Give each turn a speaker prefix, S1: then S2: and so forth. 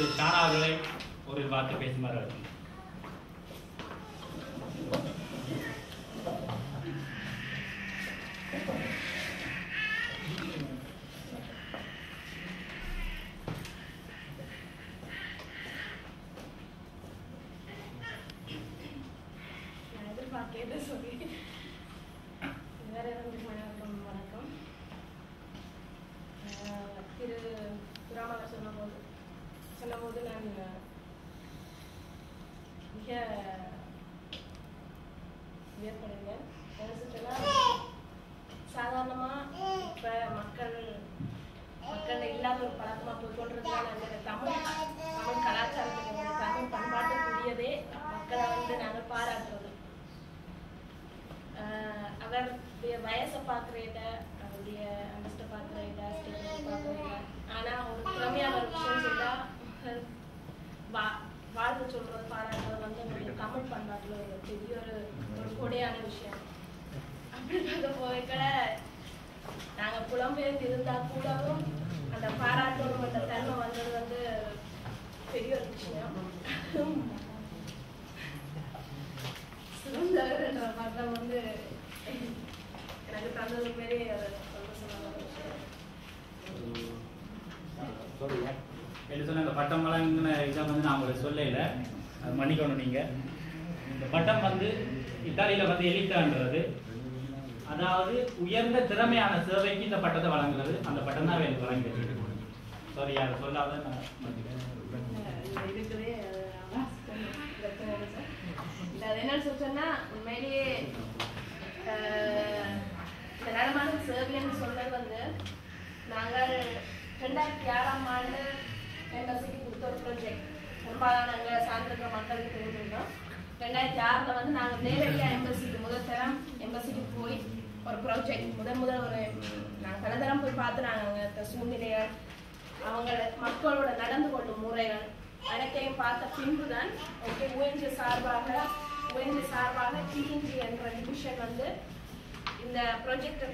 S1: திரு ஷானா அவர்களை ஒரு வார்த்தை பேசுமாறு.
S2: வணக்கம். திரு ராமர் சொன்னபோது நான் மிக வியப்படைந்தேன். சாதாரணமா இப்ப மக்கள் இல்லாத ஒரு பழக்கமா போய் கொண்டிருக்கிறாங்க. தமிழ் கலாச்சாரத்துக்கு தமிழ் பண்பாட்டுக்குரியதே மக்களை நாங்கள் பாராட்டுறது. அவருடைய வயசை பார்க்குறேன், அவருடைய அண்டஸ்ட்டை பார்க்குறேன், ஸ்டேட்டஸை பார்க்குறேன். ஆனால் ஒரு திறமையான ஒரு விஷயம் சொன்னால் வாழ்க்கை சொல்றது பாராட்டுறது நம்முடைய தமிழ் பண்பாட்டில் ஒரு பெரிய ஒரு கொடையான விஷயம். அப்படி பார்க்க போய்க்கல நாங்கள் புலம்பெயர்ந்து இருந்தால் கூடவும் அந்த பாராட்டணும் அந்த தன்மை வந்தது பெரிய ஒரு விஷயம். சுதந்திரர் என்ற பட்டம் எனக்கு தந்தது பெரிய சந்தோஷமான விஷயம்.
S1: அந்த பட்டம் வழங்கின இதை நான் உங்களுக்கு சொல்லல, அது மன்னிக்கணும். நீங்க இந்த பட்டம் இத்தாலியில எலிட்டான்றது, அதாவது உயர்ந்த திறமையான சேவைக்கு இந்த பட்டத்தை வழங்குறது. அந்த பட்டம் தான் எனக்கு வழங்கிட்டு. சாரி, அதை சொல்லாத நான்
S2: இருக்குதே அது என்னன்னு சொன்னா, உண்மையிலேயே இந்த நடமான சேவைன்னு சொல்றது நாங்கள் 2006ஆம் ஆண்டு எம்பசிக்கு கொடுத்த ஒரு ப்ராஜெக்ட். பெரும்பாலான நாங்கள் சார்ந்திருக்கிற மக்களுக்கு தெரிஞ்சிருந்தோம். 2006 நாங்கள் நேரடியாக முதல் தரம் எம்பசிக்கு போய் ஒரு ப்ராஜெக்ட் முதல் ஒரு நாங்கள் பல தரம் போய் பார்த்து நாங்கள் சூழ்நிலைகள், அவங்க மக்களோட நடந்து கொள்ளும் முறைகள் அனைத்தையும் பார்த்த பின்புதான் ஓகே UNG சார்பாக TNG என்ற டிவிஷன் இந்த ப்ராஜெக்டை